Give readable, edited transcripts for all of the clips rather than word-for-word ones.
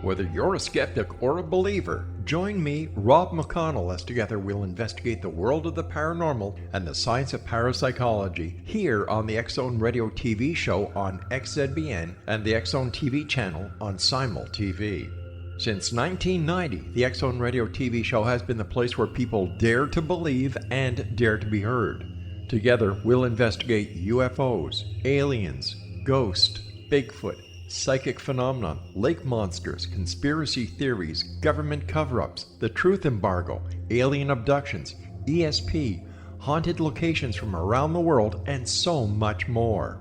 Whether you're a skeptic or a believer, join me, Rob McConnell, as together we'll investigate the world of the paranormal and the science of parapsychology here on the X-Zone Radio TV show on XZBN and the X-Zone TV channel on Simul TV. Since 1990, the X-Zone Radio TV show has been the place where people dare to believe and dare to be heard. Together, we'll investigate UFOs, aliens, ghosts, Bigfoot, psychic phenomenon, lake monsters, conspiracy theories, government cover-ups, the truth embargo, alien abductions, ESP, haunted locations from around the world, and so much more.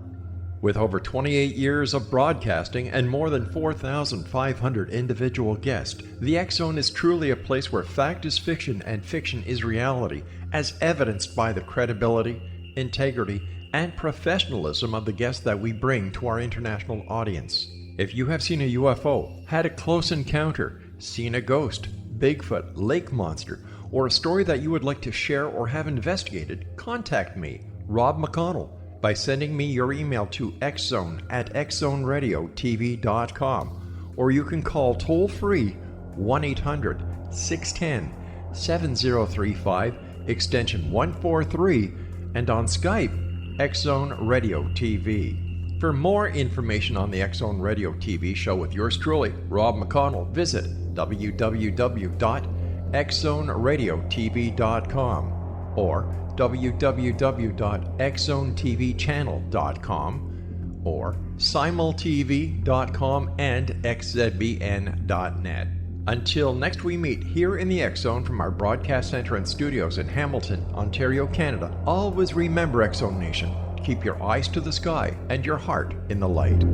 With over 28 years of broadcasting and more than 4,500 individual guests, the X-Zone is truly a place where fact is fiction and fiction is reality, as evidenced by the credibility, integrity, and professionalism of the guests that we bring to our international audience. If you have seen a UFO, had a close encounter, seen a ghost, Bigfoot, lake monster, or a story that you would like to share or have investigated, contact me, Rob McConnell, by sending me your email to xzone@xzoneradiotv.com, or you can call toll-free 1-800-610-7035, extension 143, and on Skype, X-Zone Radio TV. For more information on the X-Zone Radio TV show with yours truly, Rob McConnell, visit www.xzoneradiotv.com or www.xzonetvchannel.com or simultv.com and xzbn.net. Until next we meet here in the X-Zone from our broadcast center and studios in Hamilton, Ontario, Canada, always remember, X-Zone Nation, keep your eyes to the sky and your heart in the light.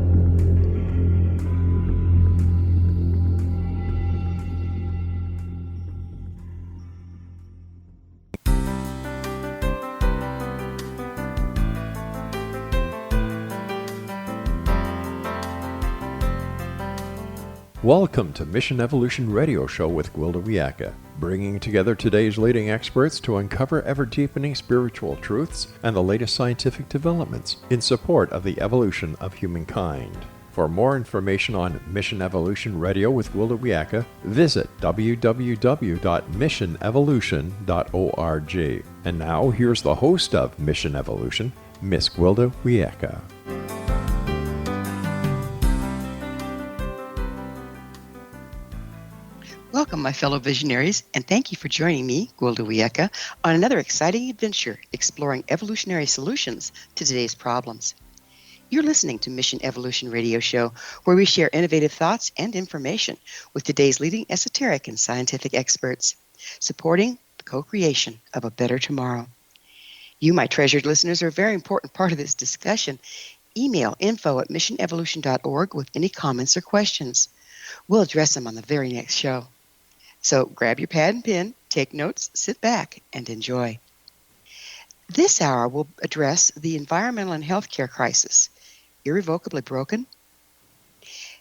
Welcome to Mission Evolution Radio Show with Gwilda Wiyaka, bringing together today's leading experts to uncover ever-deepening spiritual truths and the latest scientific developments in support of the evolution of humankind. For more information on Mission Evolution Radio with Gwilda Wiyaka, visit www.missionevolution.org. And now, here's the host of Mission Evolution, Miss Gwilda Wiyaka. Welcome, my fellow visionaries, and thank you for joining me, Gwilda Wiyaka, on another exciting adventure exploring evolutionary solutions to today's problems. You're listening to Mission Evolution Radio Show, where we share innovative thoughts and information with today's leading esoteric and scientific experts, supporting the co-creation of a better tomorrow. You, my treasured listeners, are a very important part of this discussion. Email info@missionevolution.org with any comments or questions. We'll address them on the very next show. So grab your pad and pen, take notes, sit back, and enjoy. This hour will address the environmental and healthcare crisis, irrevocably broken.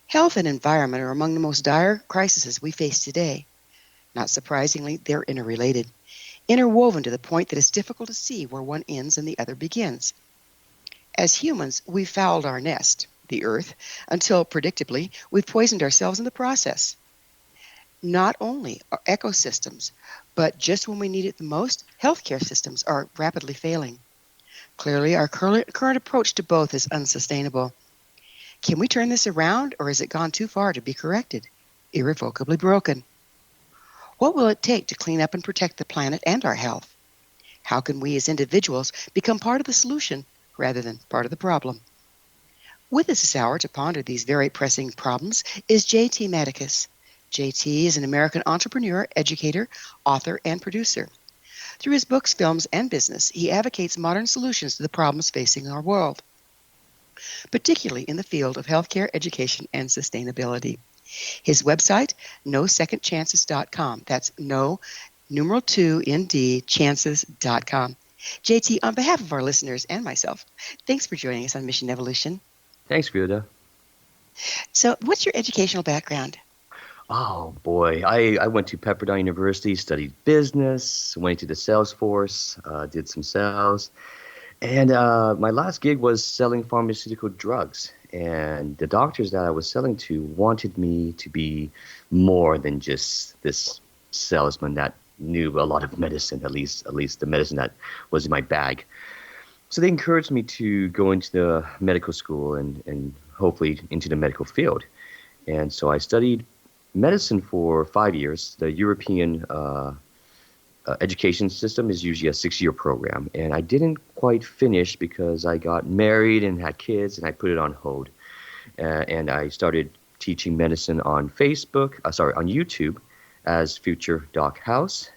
Health and environment are among the most dire crises we face today. Not surprisingly, they're interrelated, interwoven to the point that it's difficult to see where one ends and the other begins. As humans, we've fouled our nest, the earth, until, predictably, we've poisoned ourselves in the process. Not only are ecosystems, but just when we need it the most, healthcare systems are rapidly failing. Clearly, our current approach to both is unsustainable. Can we turn this around, or has it gone too far to be corrected? Irrevocably broken. What will it take to clean up and protect the planet and our health? How can we as individuals become part of the solution rather than part of the problem? With us this hour to ponder these very pressing problems is J.T. Madicus. J.T. is an American entrepreneur, educator, author, and producer. Through his books, films, and business, he advocates modern solutions to the problems facing our world, particularly in the field of healthcare, education, and sustainability. His website, NoSecondChances.com. That's no, numeral 2, ND, chances.com. J.T., on behalf of our listeners and myself, thanks for joining us on Mission Evolution. Thanks, Gwilda. So, what's your educational background? Oh, boy. I went to Pepperdine University, studied business, went to the sales force, did some sales. And my last gig was selling pharmaceutical drugs. and the doctors that I was selling to wanted me to be more than just this salesman that knew a lot of medicine, at least the medicine that was in my bag. So they encouraged me to go into the medical school and hopefully into the medical field. And so I studied medicine for 5 years. The European education system is usually a 6-year program. And I didn't quite finish because I got married and had kids, and I put it on hold. And I started teaching medicine on on YouTube as Future Doc House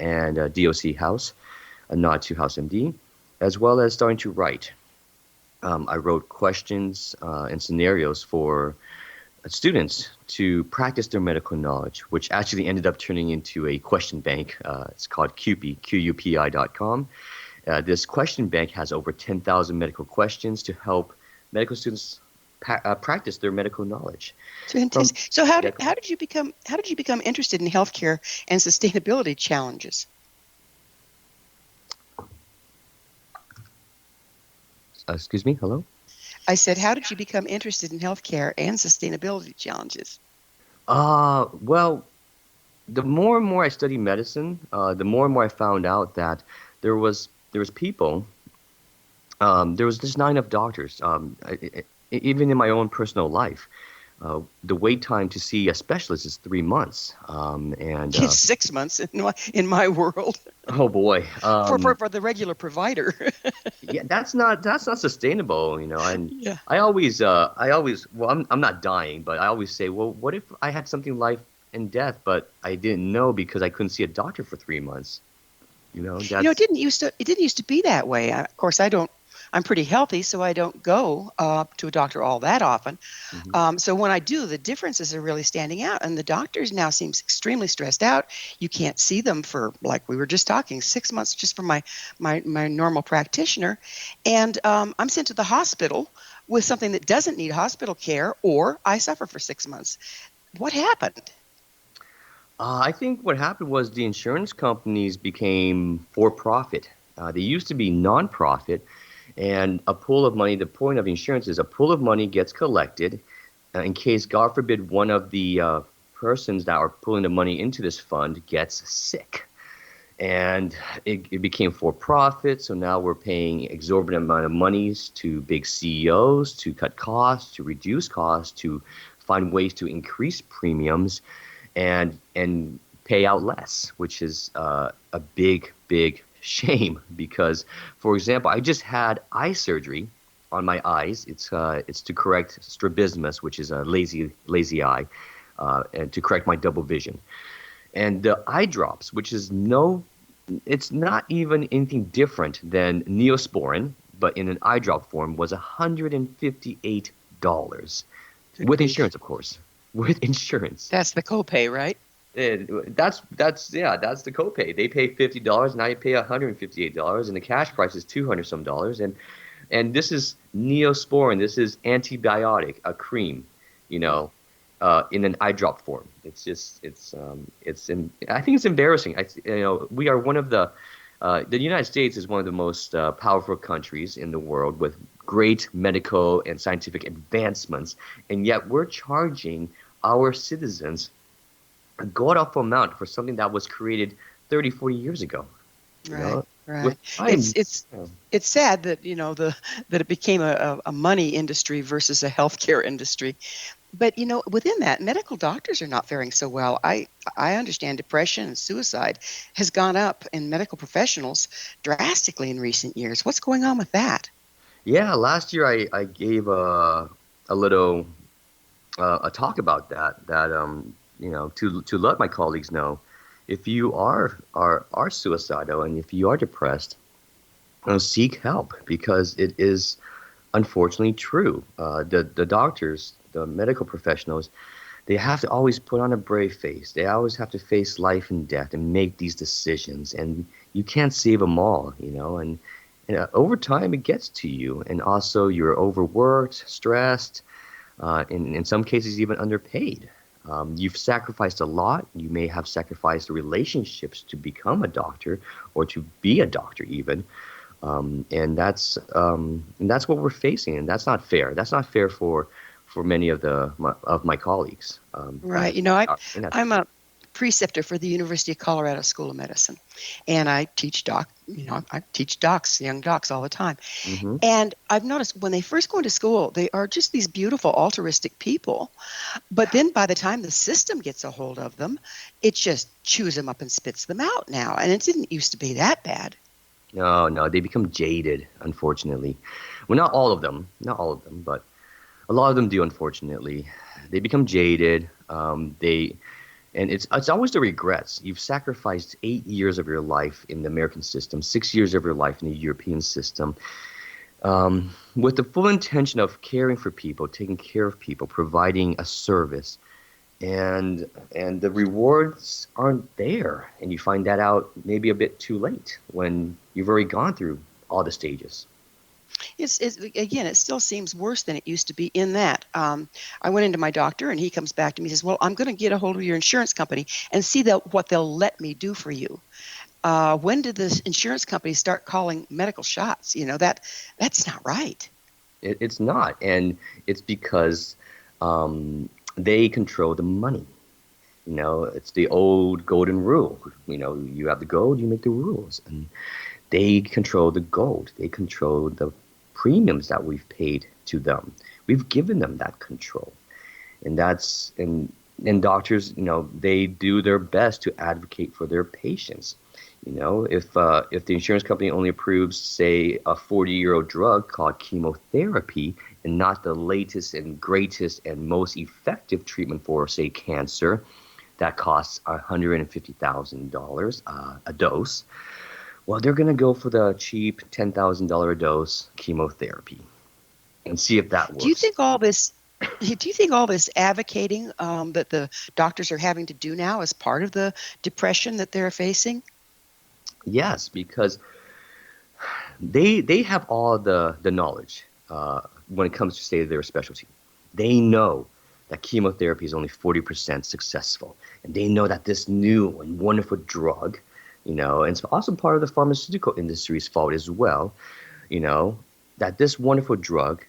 and DOC House, a nod to House MD, as well as starting to write. I wrote questions and scenarios for students to practice their medical knowledge, which actually ended up turning into a question bank. It's called QUPI, QUPI.com. This question bank has over 10,000 medical questions to help medical students practice their medical knowledge. Fantastic. So how did you become interested in healthcare and sustainability challenges? Excuse me, hello? I said, how did you become interested in healthcare and sustainability challenges? Well, the more and more I studied medicine, the more and more I found out that there was people, there was just not enough doctors. Even in my own personal life, the wait time to see a specialist is 3 months. It's 6 months in my world. Oh boy. For the regular provider. Yeah, that's not sustainable, And Yeah. I always well, I'm not dying, but I always say, well, what if I had something life and death, but I didn't know because I couldn't see a doctor for 3 months. It didn't used to be that way. Of course, I'm pretty healthy, so I don't go to a doctor all that often. Mm-hmm. So when I do, the differences are really standing out. And the doctors now seem extremely stressed out. You can't see them for, like we were just talking, 6 months just for my normal practitioner. And I'm sent to the hospital with something that doesn't need hospital care, or I suffer for 6 months. What happened? I think what happened was the insurance companies became for-profit. They used to be non-profit. And a pool of money, the point of insurance is a pool of money gets collected in case, God forbid, one of the persons that are pulling the money into this fund gets sick. And it became for profit, so now we're paying exorbitant amount of monies to big CEOs to cut costs, to reduce costs, to find ways to increase premiums and pay out less, which is a big shame because, for example, I just had eye surgery on my eyes. It's to correct strabismus, which is a lazy eye, and to correct my double vision. And the eye drops, which is it's not even anything different than Neosporin, but in an eye drop form, was $158 with insurance, of course, with insurance. That's the copay, right? That's the copay. They pay $50, and I pay $158, and the cash price is $200 some dollars. And this is Neosporin. This is antibiotic, a cream, in an eye drop form. I think it's embarrassing. We are one of the United States is one of the most powerful countries in the world with great medical and scientific advancements, and yet we're charging our citizens a god-awful amount for something that was created 30, 40 years ago. Right. It's sad that that it became a money industry versus a healthcare industry. But within that, medical doctors are not faring so well. I understand depression and suicide has gone up in medical professionals drastically in recent years. What's going on with that? Yeah, last year I gave a little a talk about that to let my colleagues know, if you are suicidal and if you are depressed, seek help, because it is unfortunately true. The doctors, the medical professionals, they have to always put on a brave face. They always have to face life and death and make these decisions, and you can't save them all, and over time it gets to you, and also you're overworked, stressed, in some cases even underpaid. You've sacrificed a lot. You may have sacrificed relationships to become a doctor or to be a doctor even. And that's what we're facing, and that's not fair. That's not fair for many of my colleagues. Right. I'm a preceptor for the University of Colorado School of Medicine, and I teach docs, young docs all the time. Hmm. And I've noticed when they first go into school, they are just these beautiful altruistic people. But then by the time the system gets a hold of them, it just chews them up and spits them out now. And it didn't used to be that bad. No, they become jaded, unfortunately. Well, not all of them, but a lot of them do, unfortunately. They become jaded. And it's always the regrets. You've sacrificed 8 years of your life in the American system, 6 years of your life in the European system, with the full intention of caring for people, taking care of people, providing a service, and the rewards aren't there, and you find that out maybe a bit too late when you've already gone through all the stages. Again, it still seems worse than it used to be in that. I went into my doctor, and he comes back to me and says, well, I'm going to get a hold of your insurance company and see what they'll let me do for you. When did the insurance companies start calling medical shots? That's not right. It's not, and it's because they control the money. It's the old golden rule. You have the gold, you make the rules, and they control the gold. They control the premiums that we've paid to them. We've given them that control. And doctors, they do their best to advocate for their patients. If the insurance company only approves, say, a 40-year-old drug called chemotherapy and not the latest and greatest and most effective treatment for, say, cancer, that costs $150,000 a dose. Well, they're going to go for the cheap $10,000 a dose chemotherapy and see if that works. Do you think all this advocating that the doctors are having to do now is part of the depression that they're facing? Yes, because they have all the knowledge when it comes to, say, their specialty. They know that chemotherapy is only 40% successful, and they know that this new and wonderful drug, and it's also part of the pharmaceutical industry's fault as well, that this wonderful drug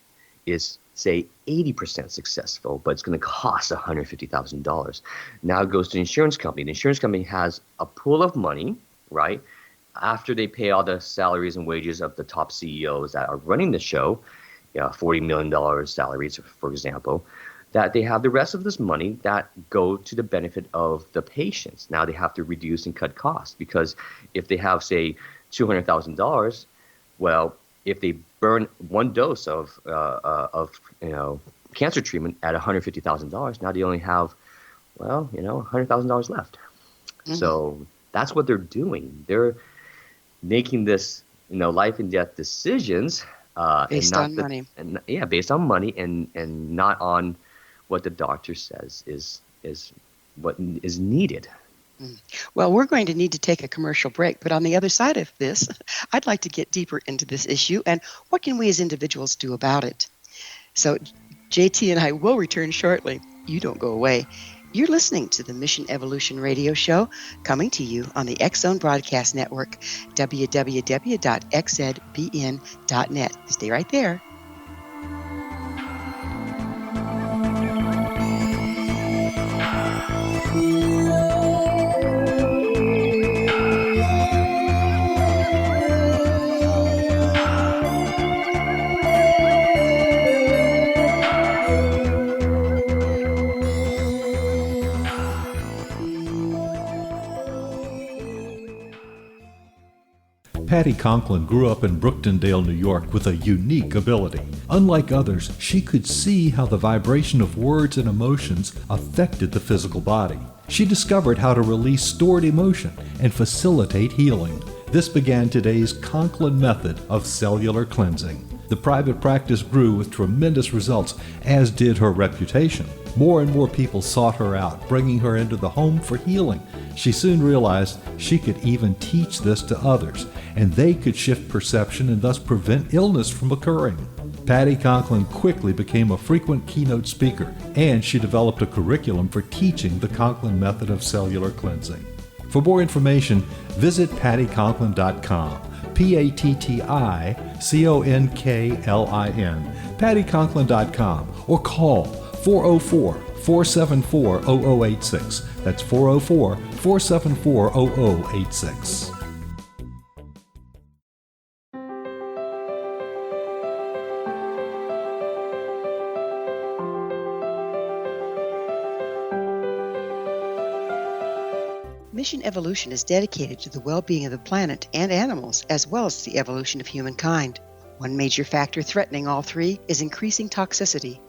is, say, 80% successful, but it's going to cost $150,000. Now it goes to the insurance company. The insurance company has a pool of money, right, after they pay all the salaries and wages of the top CEOs that are running the show, $40 million salaries, for example, that they have the rest of this money that go to the benefit of the patients. Now they have to reduce and cut costs, because if they have, say, $200,000, well, if they burn one dose of cancer treatment at $150,000, now they only have, $100,000 left. Mm-hmm. So that's what they're doing. They're making this, life and death decisions based on money. Based on money, and not on what the doctor says is what is needed. Well, we're going to need to take a commercial break, but on the other side of this, I'd like to get deeper into this issue and what can we as individuals do about it. So JT and I will return shortly. You don't go away. You're listening to the Mission Evolution Radio Show, coming to you on the X-Zone Broadcast Network, www.xzbn.net. Stay right there. Patty Conklin grew up in Brooktondale, New York with a unique ability. Unlike others, she could see how the vibration of words and emotions affected the physical body. She discovered how to release stored emotion and facilitate healing. This began today's Conklin method of cellular cleansing. The private practice grew with tremendous results, as did her reputation. More and more people sought her out, bringing her into the home for healing. She soon realized she could even teach this to others, and they could shift perception and thus prevent illness from occurring. Patty Conklin quickly became a frequent keynote speaker, and she developed a curriculum for teaching the Conklin method of cellular cleansing. For more information, visit pattyconklin.com. PattiConklin, PattiConklin.com, or call 404-474-0086. That's 404-474-0086. Mission Evolution is dedicated to the well-being of the planet and animals, as well as the evolution of humankind. One major factor threatening all three is increasing toxicity.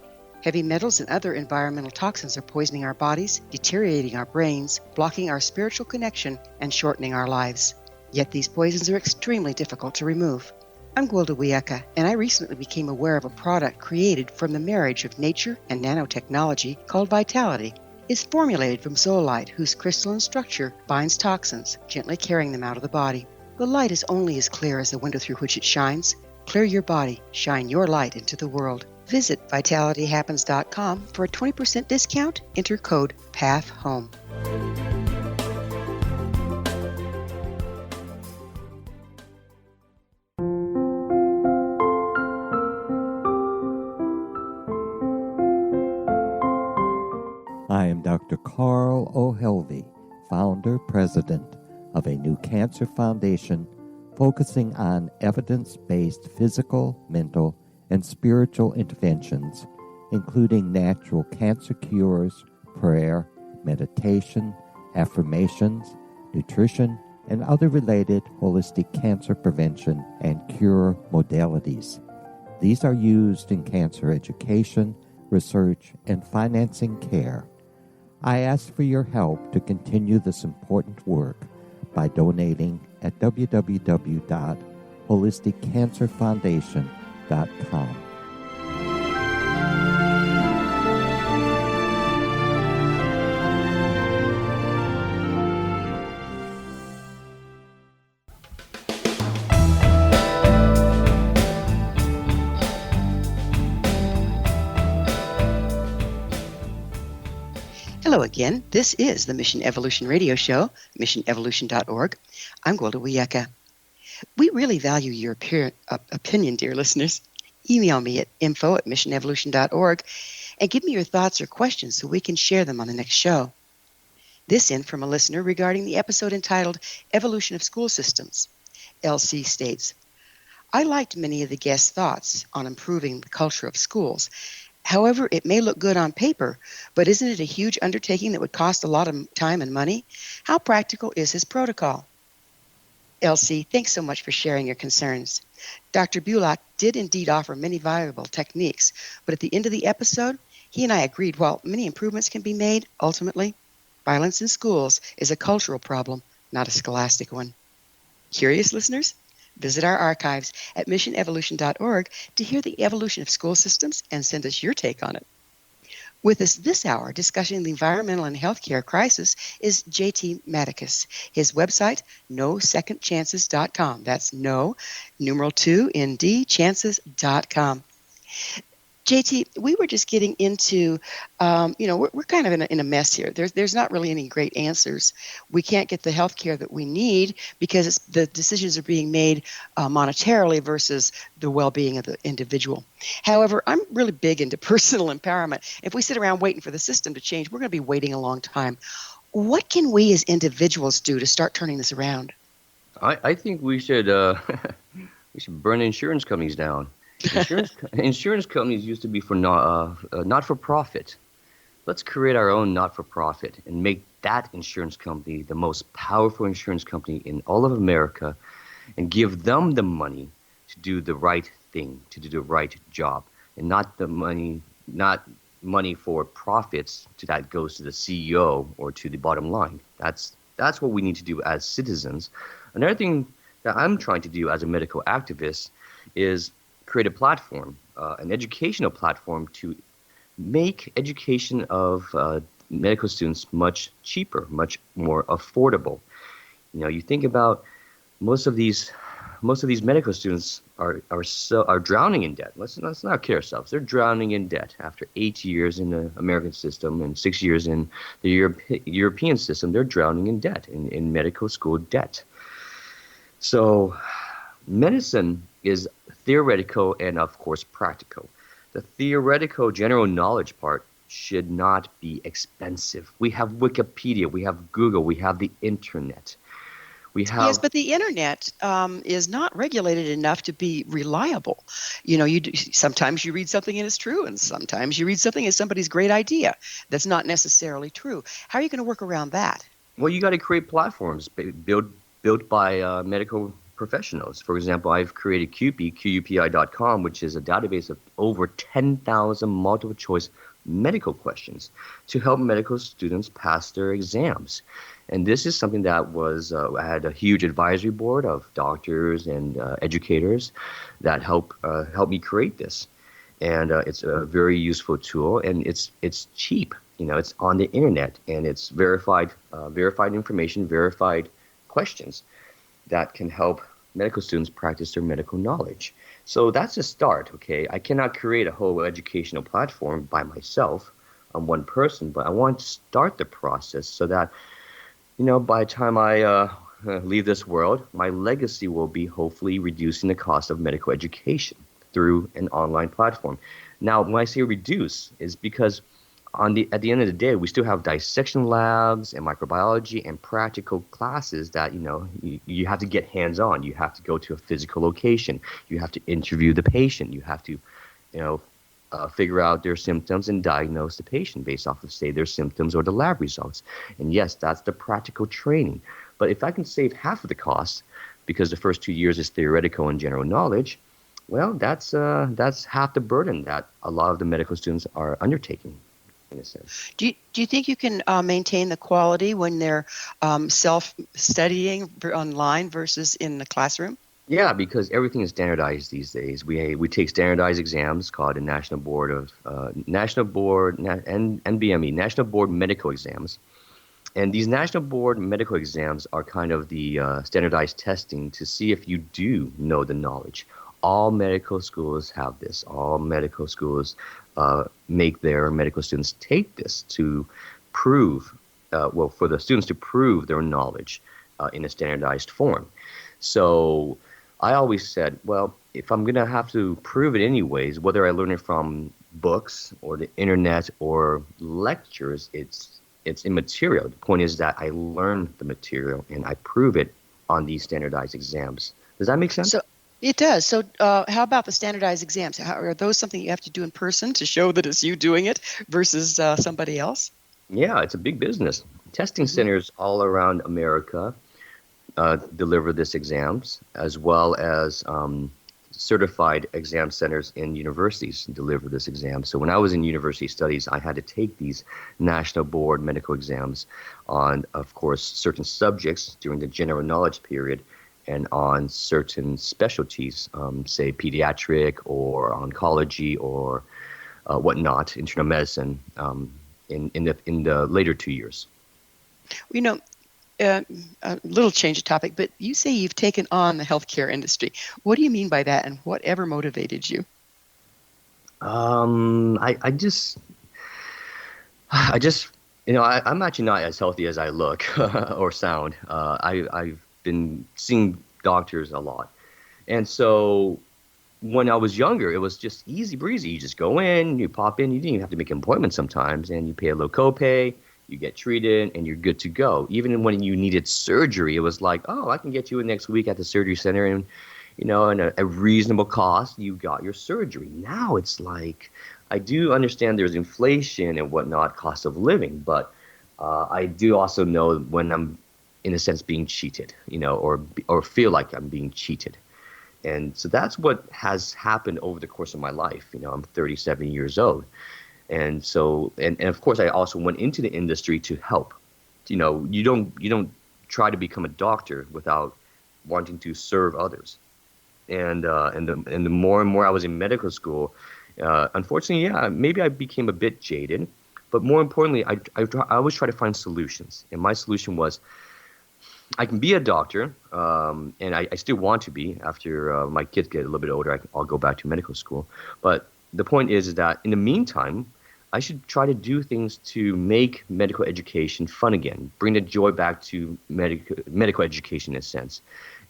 Heavy metals and other environmental toxins are poisoning our bodies, deteriorating our brains, blocking our spiritual connection, and shortening our lives. Yet these poisons are extremely difficult to remove. I'm Gwilda Wiyaka, and I recently became aware of a product created from the marriage of nature and nanotechnology called Vitality. It's formulated from zoolite, whose crystalline structure binds toxins, gently carrying them out of the body. The light is only as clear as the window through which it shines. Clear your body, shine your light into the world. Visit vitalityhappens.com for a 20% discount. Enter code PATHHOME. I am Dr. Carl O'Helvey, founder, president of a new cancer foundation focusing on evidence-based physical, mental, and spiritual interventions, including natural cancer cures, prayer, meditation, affirmations, nutrition, and other related holistic cancer prevention and cure modalities. These are used in cancer education, research, and financing care. I ask for your help to continue this important work by donating at www.holisticcancerfoundation.com. Hello again. This is the Mission Evolution Radio Show, missionevolution.org. I'm Gwilda Wiyaka. We really value your opinion, dear listeners. Email me at info@missionevolution.org and give me your thoughts or questions so we can share them on the next show. This in from a listener regarding the episode entitled Evolution of School Systems. LC states, I liked many of the guests' thoughts on improving the culture of schools. However, it may look good on paper, but isn't it a huge undertaking that would cost a lot of time and money? How practical is his protocol? LC, thanks so much for sharing your concerns. Dr. Bulak did indeed offer many valuable techniques, but at the end of the episode, he and I agreed while many improvements can be made, ultimately, violence in schools is a cultural problem, not a scholastic one. Curious listeners? Visit our archives at missionevolution.org to hear the evolution of school systems and send us your take on it. With us this hour discussing the environmental and healthcare crisis is J.T. Madicus. His website, NoSecondChances.com. That's no, numeral 2, ND, chances.com. JT, we were just getting into, we're kind of in a mess here. There's not really any great answers. We can't get the health care that we need because the decisions are being made monetarily versus the well-being of the individual. However, I'm really big into personal empowerment. If we sit around waiting for the system to change, we're going to be waiting a long time. What can we as individuals do to start turning this around? I think we should burn insurance companies down. Insurance companies used to be for not-for-profit. Let's create our own not-for-profit and make that insurance company the most powerful insurance company in all of America and give them the money to do the right thing, to do the right job, and not money for profits that goes to the CEO or to the bottom line. That's what we need to do as citizens. Another thing that I'm trying to do as a medical activist is create a platform, an educational platform to make education of medical students much cheaper, much more affordable. You think about most of these medical students are drowning in debt. Let's not kid ourselves. They're drowning in debt after 8 years in the American system and 6 years in the European system. They're drowning in debt, in medical school debt. So Medicine is theoretical and, of course, practical. The theoretical general knowledge part should not be expensive. We have Wikipedia, we have Google, we have the internet. We have Yes, but the internet is not regulated enough to be reliable. Sometimes you read something and it's true, and sometimes you read something and somebody's great idea that's not necessarily true. How are you going to work around that? Well, you got to create platforms built by medical professionals. For example, I've created QUPI, QUPI.com, which is a database of over 10,000 multiple choice medical questions to help medical students pass their exams. And this is something that was, I had a huge advisory board of doctors and educators that help me create this. And it's a very useful tool, and it's cheap. It's on the internet, and it's verified information, verified questions that can help medical students practice their medical knowledge. So that's a start, okay? I cannot create a whole educational platform by myself. I'm one person, but I want to start the process so that by the time I leave this world, my legacy will be hopefully reducing the cost of medical education through an online platform. Now, when I say reduce, is because at the end of the day, we still have dissection labs and microbiology and practical classes that, you have to get hands-on. You have to go to a physical location. You have to interview the patient. You have to, figure out their symptoms and diagnose the patient based off of, say, their symptoms or the lab results. And yes, that's the practical training. But if I can save half of the cost, because the first 2 years is theoretical and general knowledge, well, that's half the burden that a lot of the medical students are undertaking, in a sense. Do you think you can maintain the quality when they're self-studying online versus in the classroom? Yeah, because everything is standardized these days. We take standardized exams called the National Board and NBME, National Board Medical Exams. And these National Board Medical Exams are kind of the standardized testing to see if you do know the knowledge. All medical schools have this. All medical schools make their medical students take this to prove, for the students to prove their knowledge in a standardized form. So I always said, well, if I'm going to have to prove it anyways, whether I learn it from books or the internet or lectures, it's immaterial. The point is that I learn the material and I prove it on these standardized exams. Does that make sense? So it does. So how about the standardized exams? Are those something you have to do in person to show that it's you doing it versus somebody else? Yeah, it's a big business. Testing centers all around America deliver this exams, as well as certified exam centers in universities deliver this exam. So when I was in university studies, I had to take these National Board medical exams on, of course, certain subjects during the general knowledge period and on certain specialties, say pediatric or oncology or whatnot, internal medicine, in the later 2 years. A little change of topic, but you say you've taken on the healthcare industry. What do you mean by that, and whatever motivated you? I'm actually not as healthy as I look or sound. I've been seeing doctors a lot, and so when I was younger, it was just easy breezy. You just go in, you pop in, you didn't even have to make an appointment sometimes, and you pay a low copay. You get treated, and you're good to go. Even when you needed surgery, it was like, oh, I can get you in next week at the surgery center, and at a reasonable cost, you got your surgery. Now it's like, I do understand there's inflation and whatnot, cost of living, but I do also know when I'm, in a sense, being cheated, or feel like I'm being cheated. And so that's what has happened over the course of my life. I'm 37 years old. And so, and of course, I also went into the industry to help. You don't try to become a doctor without wanting to serve others. And the more and more I was in medical school, unfortunately, yeah, maybe I became a bit jaded. But more importantly, I always try to find solutions. And my solution was, I can be a doctor, and I still want to be. After my kids get a little bit older, I'll go back to medical school. But the point is that in the meantime, I should try to do things to make medical education fun again, bring the joy back to medical education in a sense.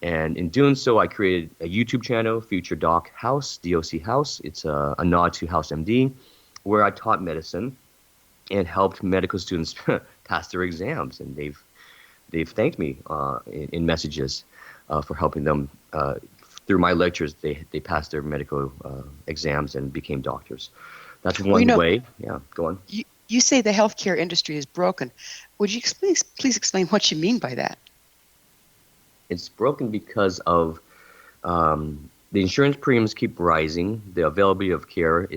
And in doing so, I created a YouTube channel, Future Doc House, DOC House. It's a nod to House MD, where I taught medicine and helped medical students pass their exams. And they've thanked me in messages for helping them through my lectures. They passed their medical exams and became doctors. That's one way. Yeah, go on. You say the healthcare industry is broken. Would you please explain what you mean by that? It's broken because of the insurance premiums keep rising, the availability of care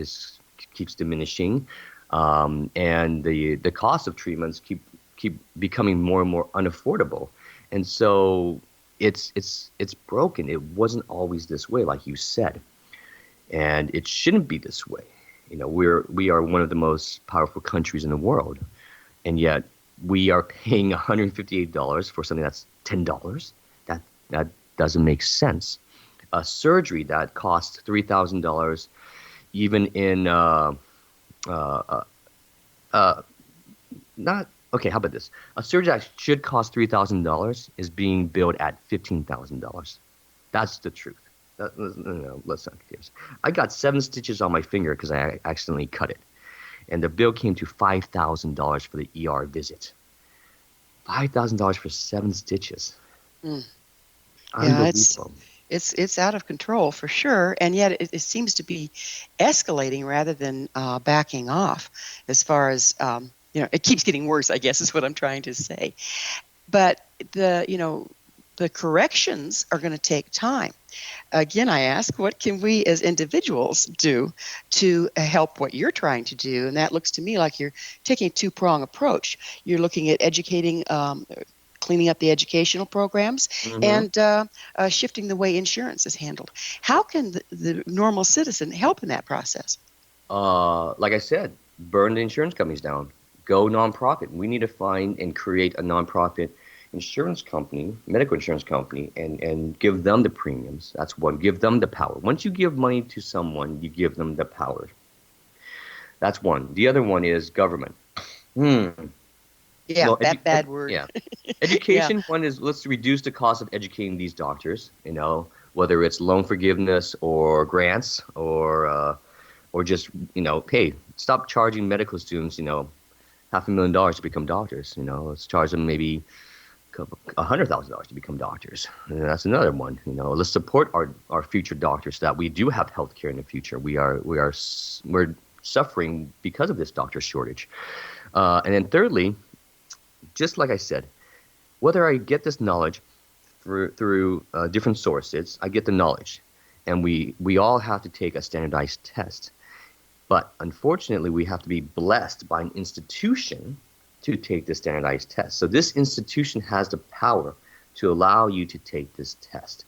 keeps diminishing, and the cost of treatments keep becoming more and more unaffordable, and so it's broken. It wasn't always this way, like you said, and it shouldn't be this way. We are one of the most powerful countries in the world, and yet we are paying $158 for something that's $10. That doesn't make sense. A surgery that costs $3,000, even in not okay. How about this? A surgery that should cost $3,000 is being billed at $15,000. That's the truth. No, let's not confuse. I got 7 stitches on my finger because I accidentally cut it, and the bill came to $5,000 for the ER visit. $5,000 for 7 stitches. Mm. Yeah, it's out of control for sure, and yet it seems to be escalating rather than backing off. As far as it keeps getting worse, I guess is what I'm trying to say. But the corrections are going to take time. Again, I ask, what can we as individuals do to help what you're trying to do? And that looks to me like you're taking a two-prong approach. You're looking at educating, cleaning up the educational programs, and shifting the way insurance is handled. How can the normal citizen help in that process? Like I said, burn the insurance companies down. Go nonprofit. We need to find and create a nonprofit insurance company, medical insurance company, and give them the premiums. That's one. Give them the power. Once you give money to someone, you give them the power. That's one. The other one is government. Yeah, well, that bad word. Yeah. Education, one is, let's reduce the cost of educating these doctors, whether it's loan forgiveness or grants or just, hey, stop charging medical students, $500,000 to become doctors. Let's charge them maybe $100,000 to become doctors. And that's another one. Let's support our future doctors so that we do have health care in the future. We're suffering because of this doctor shortage. And then thirdly, just like I said, whether I get this knowledge through different sources, I get the knowledge, and we all have to take a standardized test. But unfortunately, we have to be blessed by an institution to take the standardized test. So this institution has the power to allow you to take this test.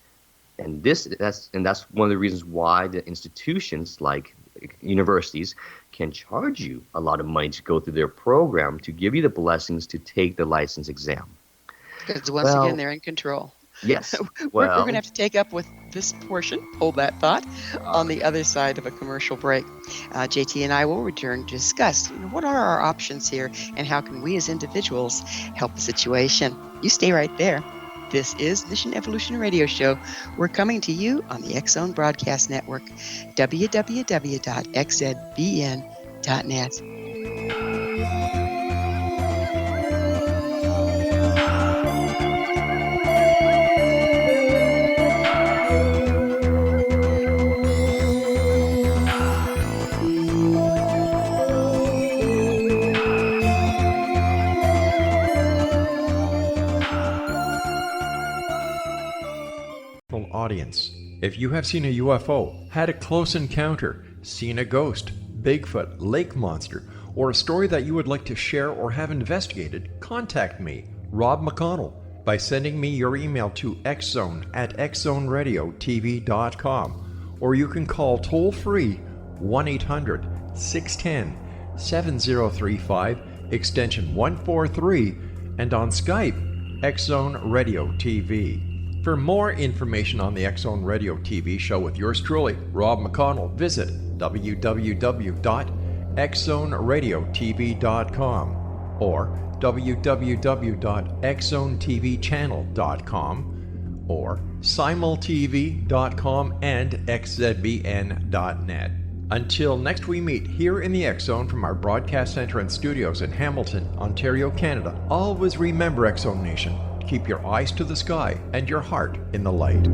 And that's one of the reasons why the institutions like universities can charge you a lot of money to go through their program to give you the blessings to take the license exam. Because once again, they're in control. Yes. We're going to have to take up with this portion, hold that thought, on the other side of a commercial break. JT and I will return to discuss what are our options here and how can we as individuals help the situation. You stay right there. This is Mission Evolution Radio Show. We're coming to you on the X Zone Broadcast Network, www.xzbn.net. Audience. If you have seen a UFO, had a close encounter, seen a ghost, Bigfoot, lake monster, or a story that you would like to share or have investigated, contact me, Rob McConnell, by sending me your email to xzone@xzoneradiotv.com, or you can call toll-free 1-800-610-7035, extension 143, and on Skype, X Zone Radio TV. For more information on the X Zone Radio TV show with yours truly, Rob McConnell, visit www.xzoneradiotv.com or www.xzonetvchannel.com or simultv.com and xzbn.net. Until next we meet here in the X Zone from our broadcast center and studios in Hamilton, Ontario, Canada, always remember, X Zone Nation, keep your eyes to the sky and your heart in the light.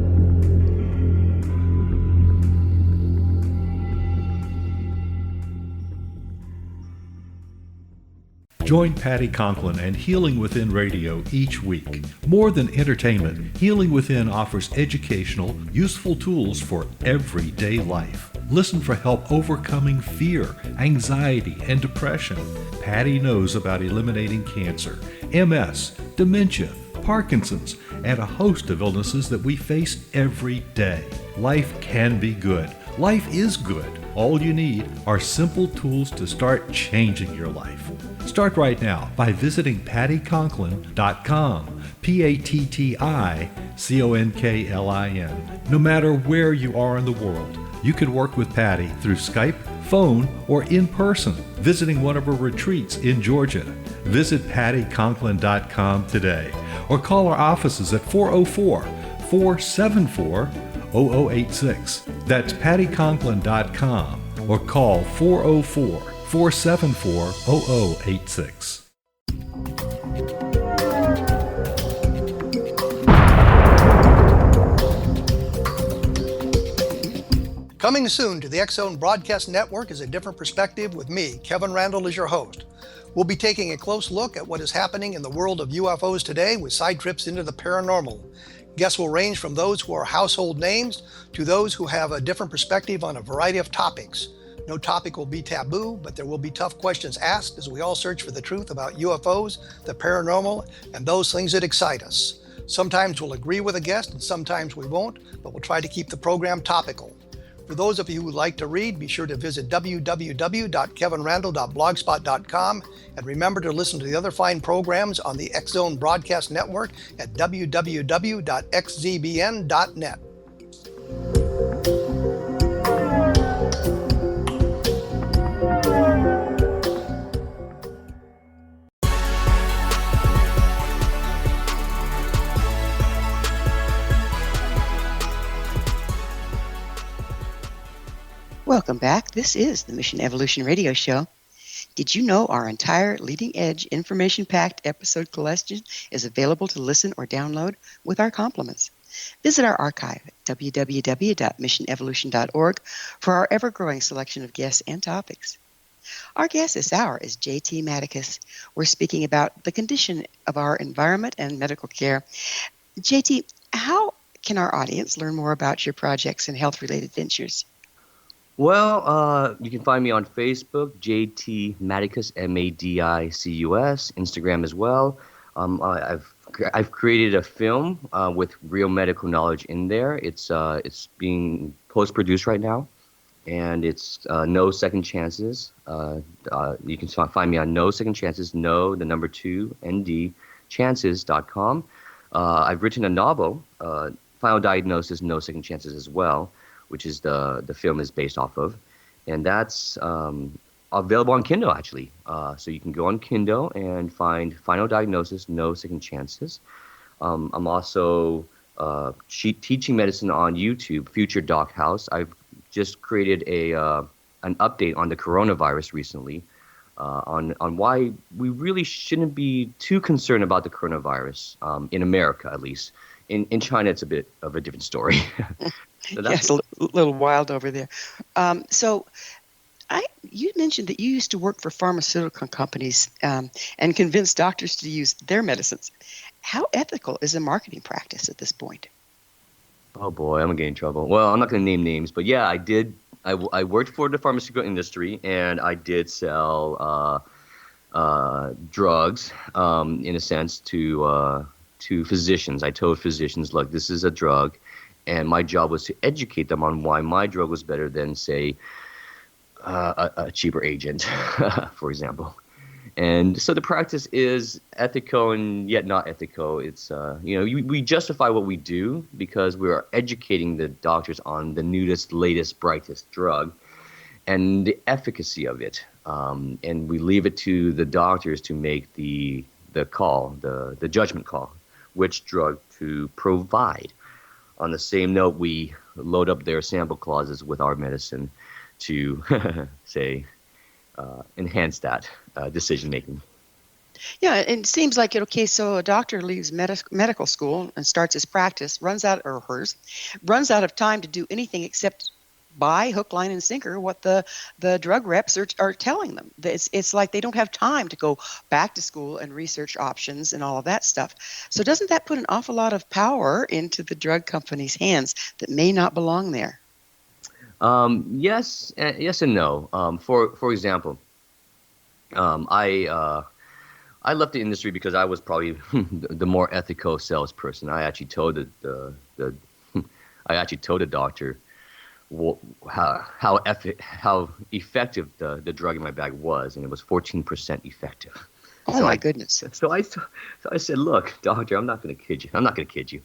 Join Patty Conklin and Healing Within Radio each week. More than entertainment, Healing Within offers educational, useful tools for everyday life. Listen for help overcoming fear, anxiety, and depression. Patty knows about eliminating cancer, MS, dementia, Parkinson's, and a host of illnesses that we face every day. Life can be good. Life is good. All you need are simple tools to start changing your life. Start right now by visiting pattyconklin.com, PATTICONKLIN. No matter where you are in the world, you can work with Patty through Skype, phone, or in person, visiting one of her retreats in Georgia. Visit pattyconklin.com today or call our offices at 404-474-0086. That's pattyconklin.com or call 404-474-0086. Coming soon to the X Zone Broadcast Network is A Different Perspective with me, Kevin Randall, as your host. We'll be taking a close look at what is happening in the world of UFOs today with side trips into the paranormal. Guests will range from those who are household names to those who have a different perspective on a variety of topics. No topic will be taboo, but there will be tough questions asked as we all search for the truth about UFOs, the paranormal, and those things that excite us. Sometimes we'll agree with a guest and sometimes we won't, but we'll try to keep the program topical. For those of you who would like to read, be sure to visit www.kevinrandall.blogspot.com and remember to listen to the other fine programs on the X Zone Broadcast Network at www.xzbn.net. Welcome back. This is the Mission Evolution Radio Show. Did you know our entire leading-edge, information-packed episode collection is available to listen or download with our compliments? Visit our archive at www.missionevolution.org for our ever-growing selection of guests and topics. Our guest this hour is J.T. Madicus. We're speaking about the condition of our environment and medical care. J.T., how can our audience learn more about your projects and health-related ventures? Well, you can find me on Facebook, JT Madicus, Madicus, Instagram as well. I've created a film with real medical knowledge in there. It's being post-produced right now, and it's No Second Chances. You can find me on No Second Chances, no, the number 2, ND, chances.com. I've written a novel, Final Diagnosis, No Second Chances as well, which is the film is based off of. And that's available on Kindle, actually. So you can go on Kindle and find Final Diagnosis, No Second Chances. I'm also teaching medicine on YouTube, Future Doc House. I've just created an update on the coronavirus recently, on why we really shouldn't be too concerned about the coronavirus, in America at least. In China, it's a bit of a different story. So yes, a little wild over there. You mentioned that you used to work for pharmaceutical companies and convince doctors to use their medicines. How ethical is a marketing practice at this point? Oh boy, I'm gonna get in trouble. Well, I'm not gonna name names, but yeah, I did. I worked for the pharmaceutical industry, and I did sell drugs, in a sense, to physicians. I told physicians, look, this is a drug, and my job was to educate them on why my drug was better than, say, a cheaper agent, for example. And so the practice is ethical and yet not ethical. It's, we justify what we do because we are educating the doctors on the newest, latest, brightest drug and the efficacy of it. And we leave it to the doctors to make the call, the judgment call, which drug to provide. on the same note, we load up their sample clauses with our medicine to, say, enhance that decision making. Yeah, it seems like it. Okay, so a doctor leaves medical school and starts his practice, runs out of time to do anything except buy hook, line, and sinker what the drug reps are telling them. It's like they don't have time to go back to school and research options and all of that stuff. So doesn't that put an awful lot of power into the drug company's hands that may not belong there? Yes and no. For example, I left the industry because I was probably the more ethical salesperson. I actually told the doctor how effective the drug in my bag was, and it was 14% effective. Oh, my goodness! So I said, look, doctor, I'm not going to kid you. I'm not going to kid you.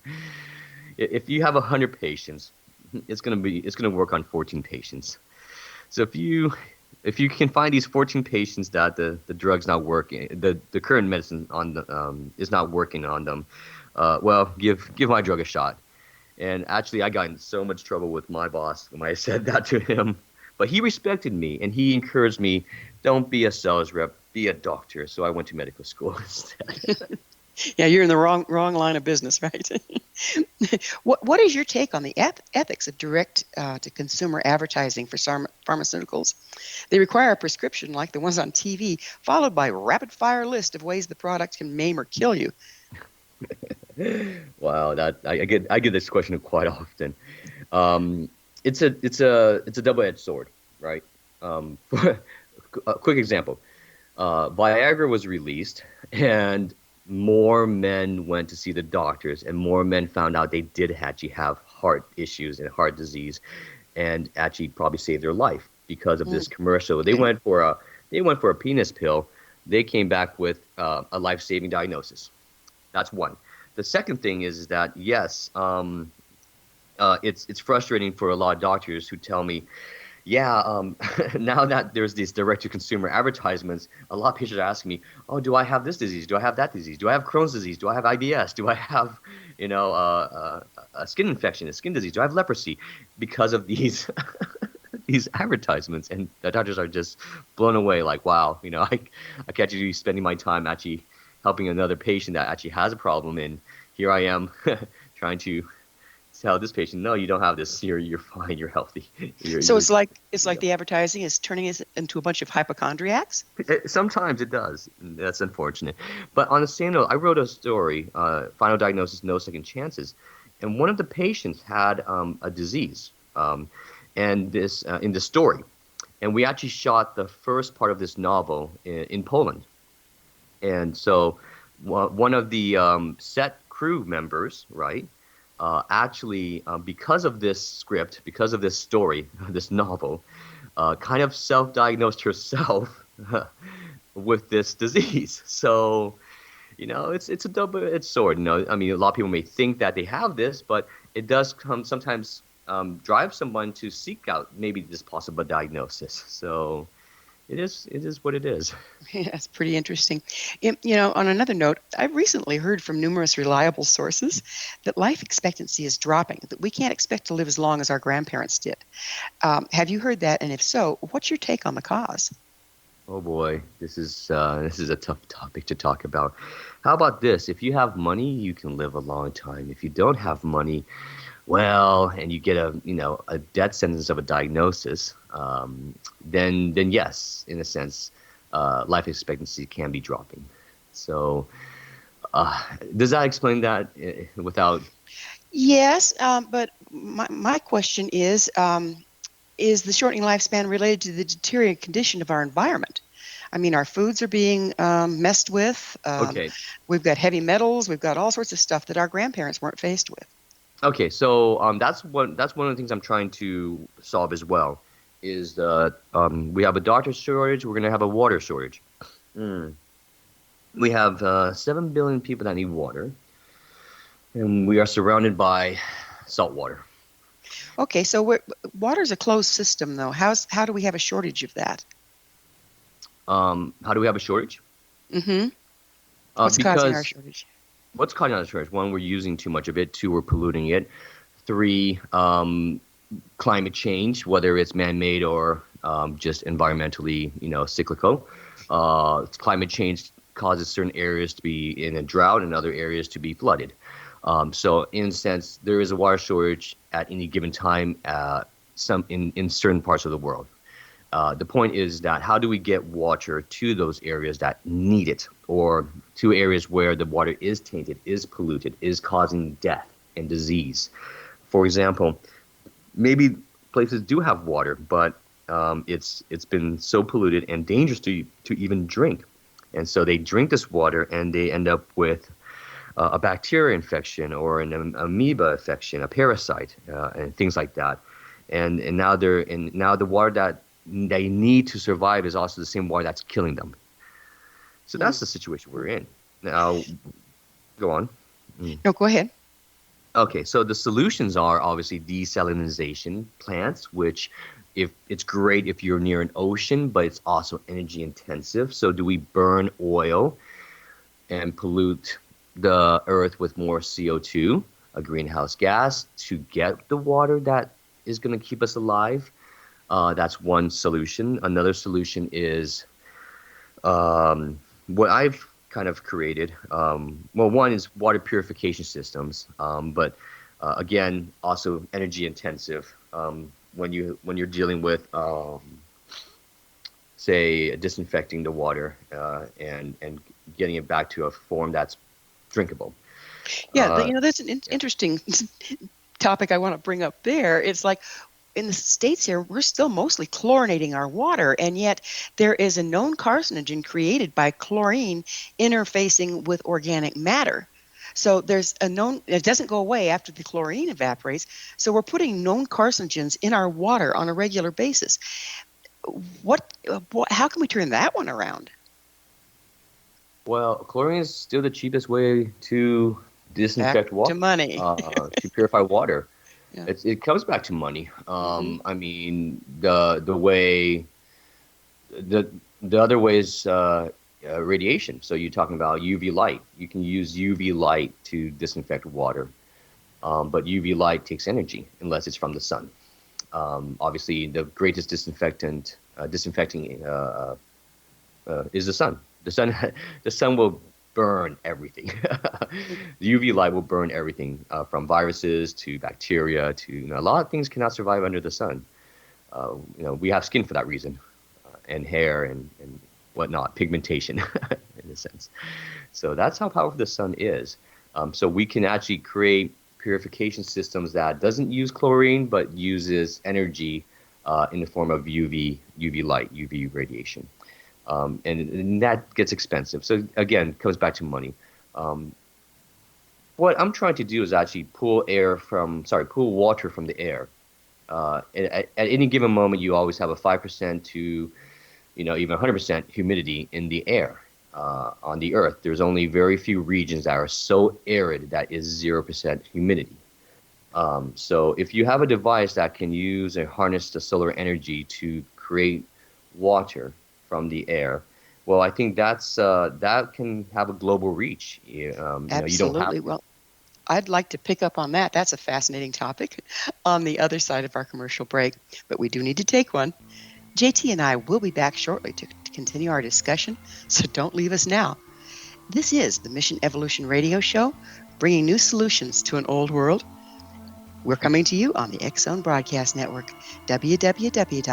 If you have 100 patients, it's going to work on 14 patients. So if you can find these 14 patients that the drug's not working, the current medicine is not working on them, well, give my drug a shot. And actually, I got in so much trouble with my boss when I said that to him. But he respected me, and he encouraged me, don't be a sales rep, be a doctor. So I went to medical school instead. Yeah, you're in the wrong line of business, right? What is your take on the ethics of direct to consumer advertising for pharmaceuticals? They require a prescription like the ones on TV, followed by a rapid fire list of ways the product can maim or kill you. Wow, I get this question quite often. It's a double-edged sword, right? For a quick example, Viagra was released, and more men went to see the doctors, and more men found out they did actually have heart issues and heart disease, and actually probably saved their life because of this commercial. They went for a penis pill. They came back with a life-saving diagnosis. That's one. The second thing is that yes, it's frustrating for a lot of doctors who tell me, now that there's these direct-to-consumer advertisements, a lot of patients are asking me, oh, do I have this disease? Do I have that disease? Do I have Crohn's disease? Do I have IBS? Do I have, a skin infection, a skin disease? Do I have leprosy? Because of these these advertisements, and the doctors are just blown away. Like, wow, I could actually be spending my time actually helping another patient that actually has a problem, and here I am trying to tell this patient, no, you don't have this. You're fine. You're healthy. So it's like the advertising is turning us into a bunch of hypochondriacs. Sometimes it does. That's unfortunate. But on the same note, I wrote a story, Final Diagnosis, No Second Chances, and one of the patients had a disease, and this in the story, and we actually shot the first part of this novel in Poland, and so one of the set crew members, right? Actually, because of this script, because of this story, this novel, kind of self-diagnosed herself with this disease. So, it's a double-edged sword. I mean, a lot of people may think that they have this, but it does sometimes drive someone to seek out maybe this possible diagnosis. So, it is what it is. Yeah, that's pretty interesting. On another note, I've recently heard from numerous reliable sources that life expectancy is dropping, that we can't expect to live as long as our grandparents did. Have you heard that? And if so, what's your take on the cause? Oh boy, this is a tough topic to talk about. How about this? If you have money, you can live a long time. If you don't have money, well, and you get a death sentence of a diagnosis, then yes, in a sense, life expectancy can be dropping. So, does that explain that without? Yes, but my question is the shortening lifespan related to the deteriorating condition of our environment? I mean, our foods are being messed with. Okay. We've got heavy metals. We've got all sorts of stuff that our grandparents weren't faced with. Okay, so that's one of the things I'm trying to solve as well. Is we have a doctor shortage. We're going to have a water shortage. We have 7 billion people that need water, and we are surrounded by salt water. Okay, so water's a closed system, though. How do we have a shortage of that? How do we have a shortage? Mm-hmm. What's causing our shortage? What's causing our shortage? One, we're using too much of it. Two, we're polluting it. 3, climate change, whether it's man-made or just environmentally, cyclical. Climate change causes certain areas to be in a drought and other areas to be flooded. So in a sense, there is a water shortage at any given time in certain parts of the world. The point is that how do we get water to those areas that need it, or to areas where the water is tainted, is polluted, is causing death and disease? For example, maybe places do have water, but it's been so polluted and dangerous to even drink. And so they drink this water and they end up with a bacteria infection or an amoeba infection, a parasite, and things like that. And now the water that they need to survive is also the same water that's killing them. So that's the situation we're in. Now, go on. No, go ahead. Okay, so the solutions are obviously desalinization plants, which if it's great if you're near an ocean, but it's also energy intensive. So do we burn oil and pollute the earth with more CO2, a greenhouse gas, to get the water that is going to keep us alive? That's one solution. Another solution is what I've kind of created. One is water purification systems, but again, also energy intensive. When you're dealing with, say, disinfecting the water and getting it back to a form that's drinkable. Yeah, that's an interesting topic I want to bring up there. It's like, in the States here, we're still mostly chlorinating our water, and yet there is a known carcinogen created by chlorine interfacing with organic matter. So there's a known, it doesn't go away after the chlorine evaporates, so we're putting known carcinogens in our water on a regular basis. How can we turn that one around? Well, chlorine is still the cheapest way to disinfect water. To money. To purify water. Yeah. It comes back to money. I mean, the other way is radiation. So you're talking about UV light. You can use UV light to disinfect water, but UV light takes energy unless it's from the sun. Obviously, the greatest disinfecting is the sun. The sun will burn everything. The UV light will burn everything from viruses to bacteria to a lot of things cannot survive under the sun. We have skin for that reason, and hair and whatnot, pigmentation in a sense. So that's how powerful the sun is. So we can actually create purification systems that doesn't use chlorine but uses energy in the form of UV light, UV radiation. And that gets expensive. So again, it comes back to money. What I'm trying to do is actually pull water from the air. At any given moment, you always have a 5% to, even 100% humidity in the air on the Earth. There's only very few regions that are so arid that is 0% humidity. So if you have a device that can use and harness the solar energy to create water from the air, well, I think that can have a global reach. Absolutely. You don't have. Well, I'd like to pick up on that. That's a fascinating topic on the other side of our commercial break, but we do need to take one. JT and I will be back shortly to continue our discussion, so don't leave us now. This is the Mission Evolution Radio Show, bringing new solutions to an old world. We're coming to you on the X-Zone Broadcast Network, www.xzbn.net.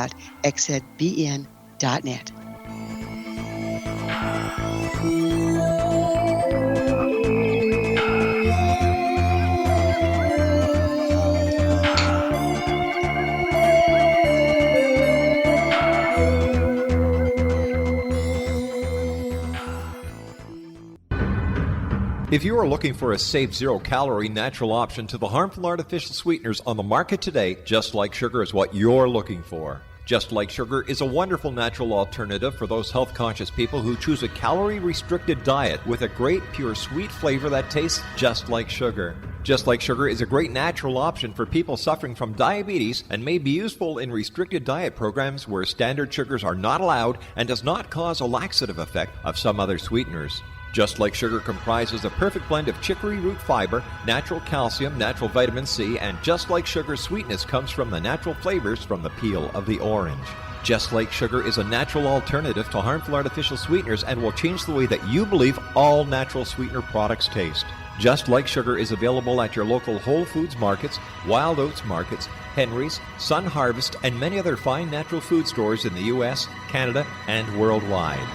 If you are looking for a safe, zero-calorie natural option to the harmful artificial sweeteners on the market today, Just Like Sugar is what you're looking for. Just Like Sugar is a wonderful natural alternative for those health-conscious people who choose a calorie-restricted diet with a great, pure, sweet flavor that tastes just like sugar. Just Like Sugar is a great natural option for people suffering from diabetes and may be useful in restricted diet programs where standard sugars are not allowed and does not cause a laxative effect of some other sweeteners. Just Like Sugar comprises a perfect blend of chicory root fiber, natural calcium, natural vitamin C, and Just Like Sugar's sweetness comes from the natural flavors from the peel of the orange. Just Like Sugar is a natural alternative to harmful artificial sweeteners and will change the way that you believe all natural sweetener products taste. Just Like Sugar is available at your local Whole Foods markets, Wild Oats markets, Henry's, Sun Harvest, and many other fine natural food stores in the U.S., Canada, and worldwide.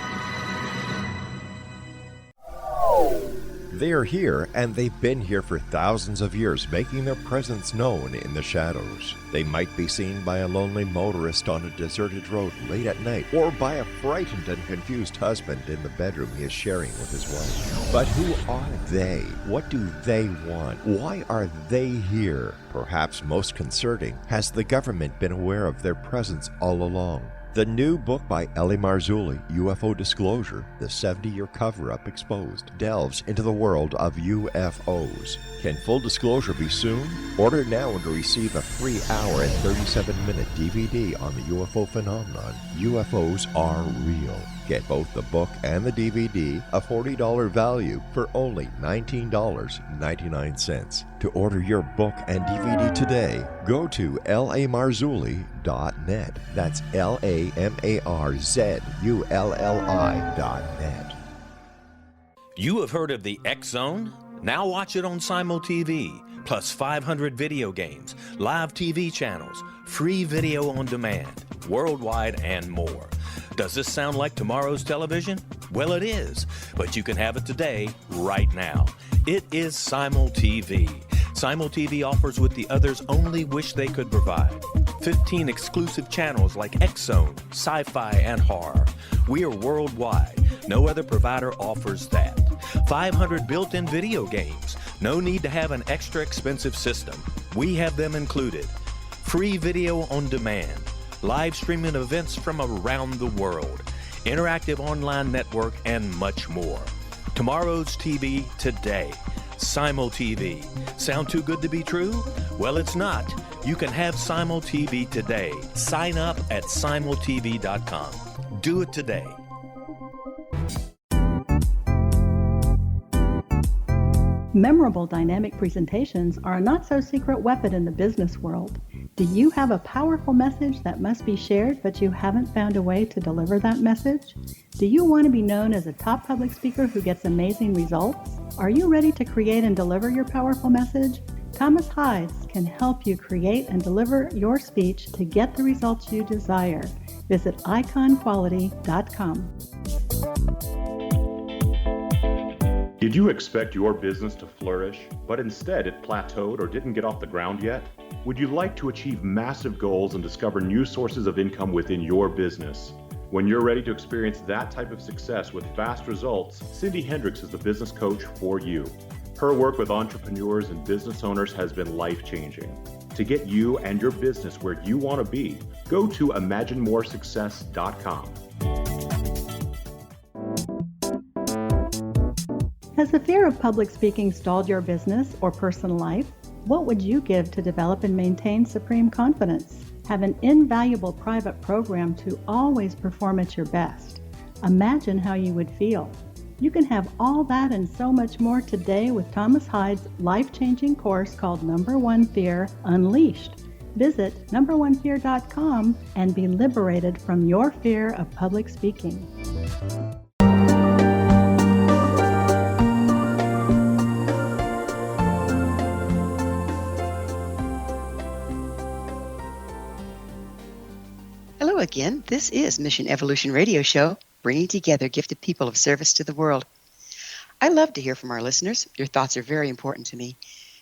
They are here, and they've been here for thousands of years, making their presence known in the shadows. They might be seen by a lonely motorist on a deserted road late at night, or by a frightened and confused husband in the bedroom he is sharing with his wife. But who are they? What do they want? Why are they here? Perhaps most concerning, has the government been aware of their presence all along? The new book by Ellie Marzulli, UFO Disclosure, the 70-year cover-up exposed, delves into the world of UFOs. Can full disclosure be soon? Order now and receive a free hour and 37-minute DVD on the UFO phenomenon. UFOs are real. Get both the book and the DVD, a $40 value, for only $19.99. To order your book and DVD today, go to lamarzulli.net. That's LAMARZULLI.net. You have heard of the X Zone? Now watch it on Simul TV, plus 500 video games, live TV channels, free video on demand, worldwide, and more. Does this sound like tomorrow's television? Well, it is, but you can have it today, right now. It is Simul TV. Simul TV offers what the others only wish they could provide. 15 exclusive channels like X Zone, sci-fi, and horror. We are worldwide. No other provider offers that. 500 built-in video games. No need to have an extra expensive system. We have them included. Free video on demand. Live streaming events from around the world, interactive online network, and much more. Tomorrow's TV today. Simul TV. Sound too good to be true? Well, it's not. You can have Simul TV today. Sign up at simultv.com. Do it today. Memorable dynamic presentations are a not-so-secret weapon in the business world. Do you have a powerful message that must be shared, but you haven't found a way to deliver that message? Do you want to be known as a top public speaker who gets amazing results? Are you ready to create and deliver your powerful message? Thomas Hides can help you create and deliver your speech to get the results you desire. Visit iconquality.com. Did you expect your business to flourish, but instead it plateaued or didn't get off the ground yet? Would you like to achieve massive goals and discover new sources of income within your business? When you're ready to experience that type of success with fast results, Cindy Hendricks is the business coach for you. Her work with entrepreneurs and business owners has been life-changing. To get you and your business where you want to be, go to imaginemoresuccess.com. Has the fear of public speaking stalled your business or personal life? What would you give to develop and maintain supreme confidence? Have an invaluable private program to always perform at your best. Imagine how you would feel. You can have all that and so much more today with Thomas Hides' life-changing course called Number One Fear Unleashed. Visit numberonefear.com and be liberated from your fear of public speaking. Hello again. This is Mission Evolution Radio Show, bringing together gifted people of service to the world. I love to hear from our listeners. Your thoughts are very important to me.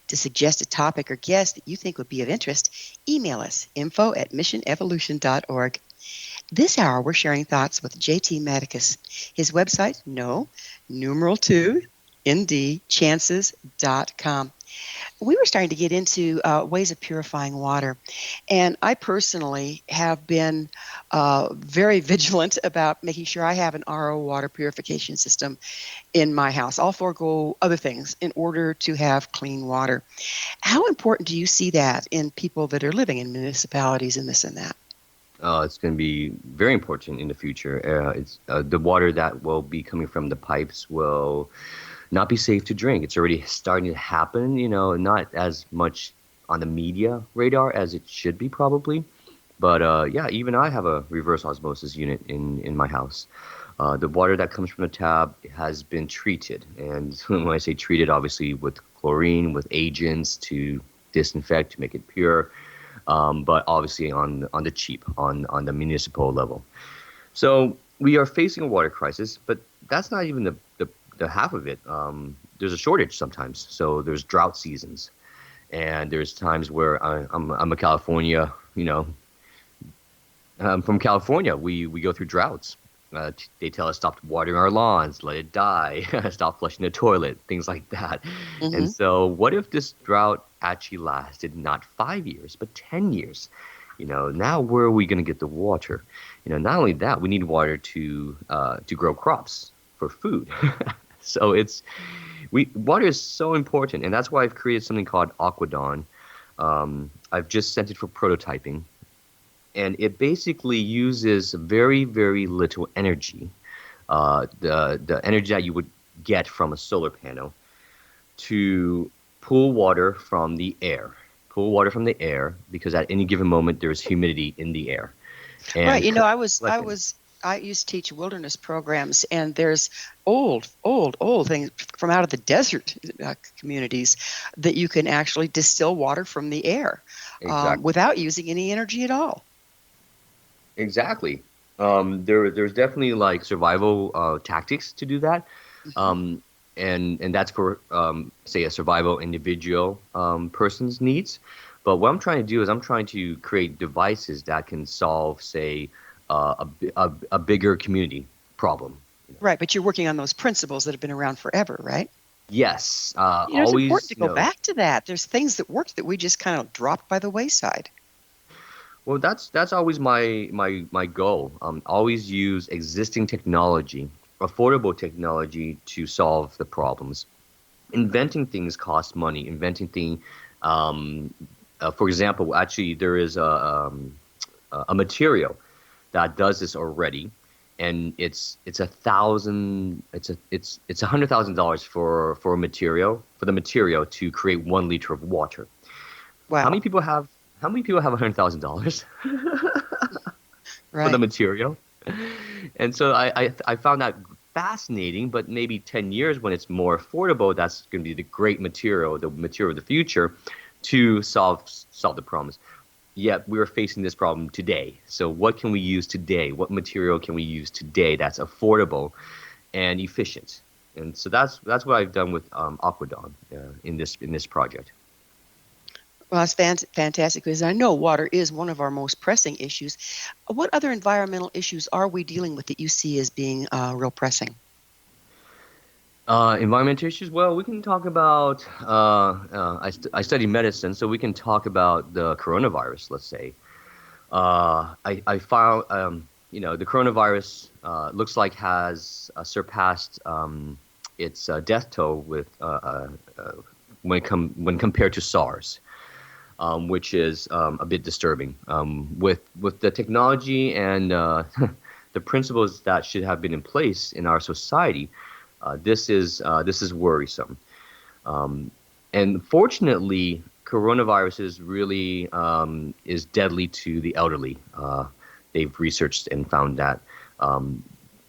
To suggest a topic or guest that you think would be of interest, email us, info@missionevolution.org. This hour, we're sharing thoughts with J.T. Madicus. His website, ND-chances.com. We were starting to get into ways of purifying water, and I personally have been very vigilant about making sure I have an RO water purification system in my house. I'll forego other things in order to have clean water. How important do you see that in people that are living in municipalities and this and that? It's going to be very important in the future. It's the water that will be coming from the pipes will not be safe to drink. It's already starting to happen, not as much on the media radar as it should be probably. But yeah, even I have a reverse osmosis unit in my house. The water that comes from the tap has been treated. And when I say treated, obviously with chlorine, with agents to disinfect, to make it pure, but obviously on the cheap, on the municipal level. So we are facing a water crisis, but that's not even the half of it. There's a shortage sometimes. So there's drought seasons. And there's times where I'm a California, I'm from California. We go through droughts. They tell us stop watering our lawns, let it die, stop flushing the toilet, things like that. Mm-hmm. And so what if this drought actually lasted not 5 years, but 10 years? Now where are we going to get the water? Not only that, we need water to grow crops for food. So water is so important, and that's why I've created something called Aquadon. I've just sent it for prototyping. And it basically uses very, very little energy, the energy that you would get from a solar panel, to pull water from the air. Because at any given moment there's humidity in the air. And right. I used to teach wilderness programs, and there's old things from out of the desert communities that you can actually distill water from the air without using any energy at all. Exactly. There's definitely like survival tactics to do that. And that's for, say, a survival individual person's needs. But what I'm trying to do is I'm trying to create devices that can solve, say, a bigger community problem. Right, but you're working on those principles that have been around forever, right? Yes. It's important to go back to that. There's things that worked that we just kind of dropped by the wayside. Well, that's always my goal. Always use existing technology, affordable technology to solve the problems. Inventing things costs money. Inventing things, for example, actually there is a material that does this already, and it's $100,000 for the material to create 1 liter of water. Wow. How many people have $100,000 for the material? And so I found that fascinating, but maybe 10 years when it's more affordable, that's going to be the great material, the material of the future to solve the problems. Yet we're facing this problem today. So what can we use today? What material can we use today that's affordable and efficient? And so that's what I've done with Aquadon in this project. Well, it's fantastic, because I know water is one of our most pressing issues. What other environmental issues are we dealing with that you see as being real pressing? Environmental issues? Well, we can talk about, I study medicine, so we can talk about the coronavirus, let's say. I found, the coronavirus looks like has surpassed its death toll with when compared to SARS. Which is a bit disturbing. With the technology and the principles that should have been in place in our society, this is worrisome. And fortunately, coronavirus really is deadly to the elderly. They've researched and found that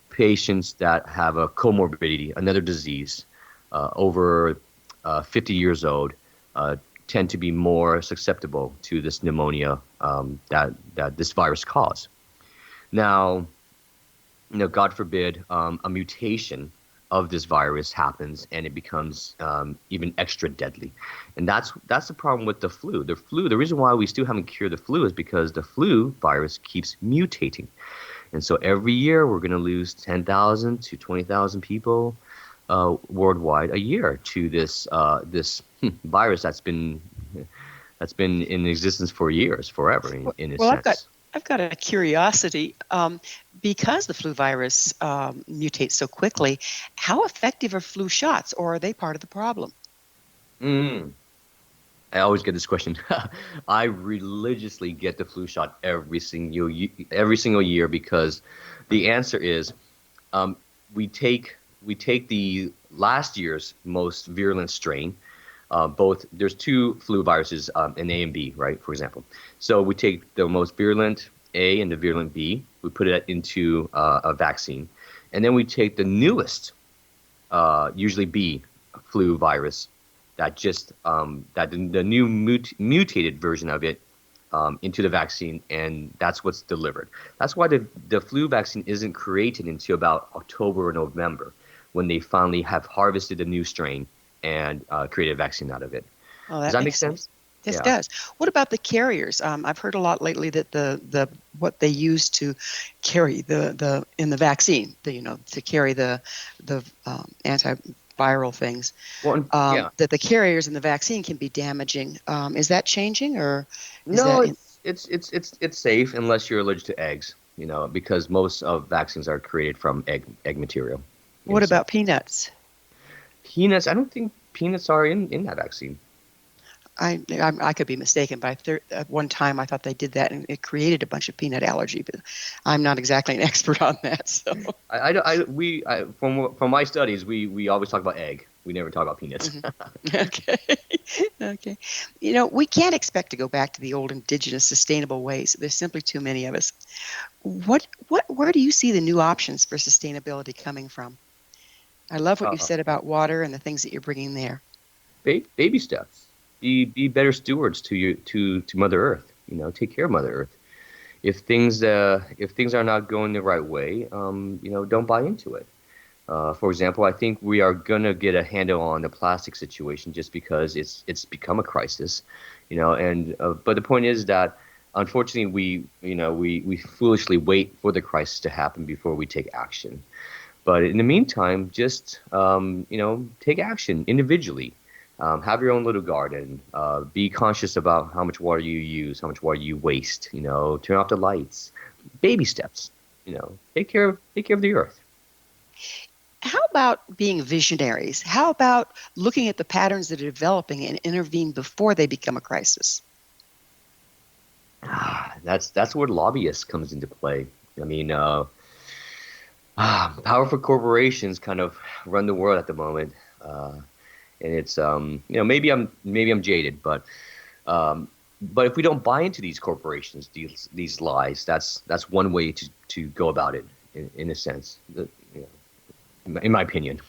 patients that have a comorbidity, another disease, over 50 years old, tend to be more susceptible to this pneumonia that this virus causes. Now, God forbid, a mutation of this virus happens and it becomes even extra deadly. And that's the problem with the flu. The reason why we still haven't cured the flu is because the flu virus keeps mutating. And so every year we're going to lose 10,000 to 20,000 people worldwide a year to this virus that's been in existence for years, forever in a sense. I've got a curiosity. Because the flu virus mutates so quickly, how effective are flu shots, or are they part of the problem? I always get this question. I religiously get the flu shot every single year because the answer is we take the last year's most virulent strain. There's two flu viruses, an A and B, right? For example, so we take the most virulent A and the virulent B. We put it into a vaccine, and then we take the newest, usually B, flu virus, that the new mutated version of it into the vaccine, and that's what's delivered. That's why the flu vaccine isn't created until about October or November, when they finally have harvested a new strain and created a vaccine out of it. Oh, Does that make sense? This does. What about the carriers? I've heard a lot lately that the what they use to carry the in the vaccine, to carry the antiviral things, that the carriers in the vaccine can be damaging. Is that changing, or is no? It's safe unless you're allergic to eggs. Because most of vaccines are created from egg material. What about peanuts? Peanuts? I don't think peanuts are in that vaccine. I could be mistaken, but at one time I thought they did that and it created a bunch of peanut allergy. But I'm not exactly an expert on that. So from my studies, we always talk about egg. We never talk about peanuts. Mm-hmm. Okay. We can't expect to go back to the old indigenous sustainable ways. There's simply too many of us. Where do you see the new options for sustainability coming from? I love what you said about water and the things that you're bringing there. Baby steps. Be better stewards to Mother Earth. Take care of Mother Earth. If things are not going the right way, don't buy into it. For example, I think we are gonna get a handle on the plastic situation just because it's become a crisis. But the point is that unfortunately we foolishly wait for the crisis to happen before we take action. But in the meantime, just take action individually. Have your own little garden. Be conscious about how much water you use, how much water you waste. Turn off the lights. Baby steps. Take care of the earth. How about being visionaries? How about looking at the patterns that are developing and intervene before they become a crisis? That's where lobbyists comes into play. I mean, powerful corporations kind of run the world at the moment. And it's maybe I'm jaded, but if we don't buy into these corporations, these lies, that's one way to go about it in a sense, in my opinion.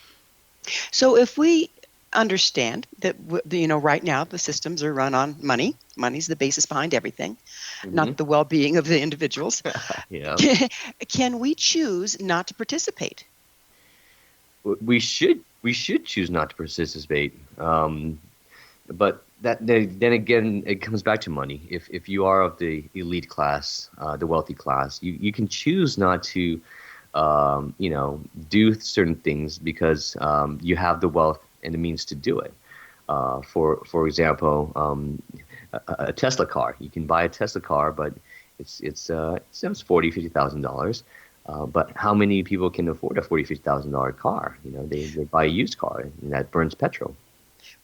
So if we understand that right now the systems are run on money. Money's the basis behind everything, not the well-being of the individuals. Yeah. Can we choose not to participate? We should choose not to participate, but then again, it comes back to money. If you are of the elite class, the wealthy class, you can choose not to, do certain things because you have the wealth and the means to do it. For example, a Tesla car. You can buy a Tesla car, but it's $40,000-$50,000. But how many people can afford a $40,000-$50,000 car? They buy a used car and that burns petrol.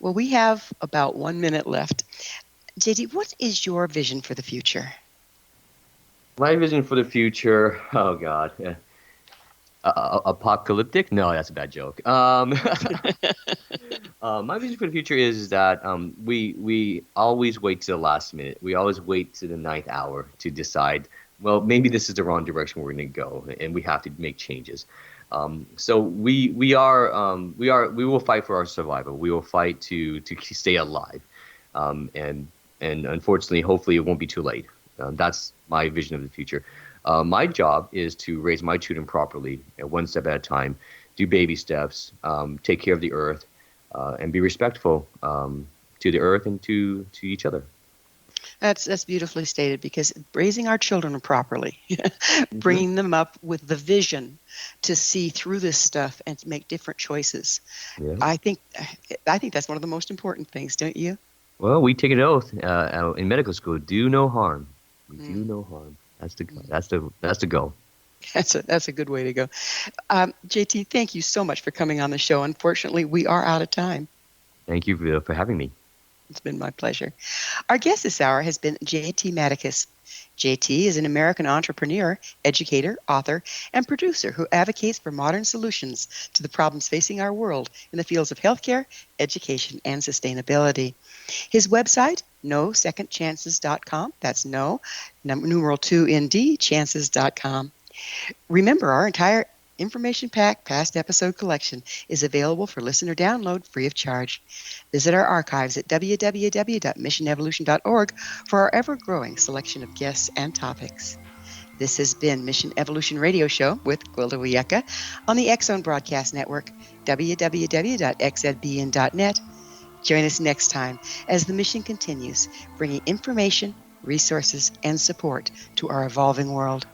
Well, we have about 1 minute left. JD, what is your vision for the future? My vision for the future, oh God, apocalyptic? No, that's a bad joke. My vision for the future is that we always wait to the last minute. We always wait to the 9th hour to decide, well, maybe this is the wrong direction we're going to go, and we have to make changes. So we will fight for our survival. We will fight to stay alive, and unfortunately, hopefully, it won't be too late. That's my vision of the future. My job is to raise my children properly, one step at a time, do baby steps, take care of the earth, and be respectful to the earth and to each other. That's beautifully stated, because raising our children properly, bringing them up with the vision to see through this stuff and to make different choices. Yeah. I think that's one of the most important things, don't you? Well, we take an oath in medical school: do no harm. We do no harm. That's the goal. That's a good way to go. JT, thank you so much for coming on the show. Unfortunately, we are out of time. Thank you for having me. It's been my pleasure. Our guest this hour has been J.T. Madicus. JT is an American entrepreneur, educator, author, and producer who advocates for modern solutions to the problems facing our world in the fields of healthcare, education, and sustainability. His website, NoSecondChances.com. That's numeral 2ND, chances.com. Remember, our entire information-packed past episode collection is available for listener download free of charge. Visit our archives at www.missionevolution.org for our ever-growing selection of guests and topics. This has been Mission Evolution Radio Show with Gwilda Wiyaka on the X-Zone Broadcast Network, www.xzbn.net. Join us next time as the mission continues, bringing information, resources, and support to our evolving world.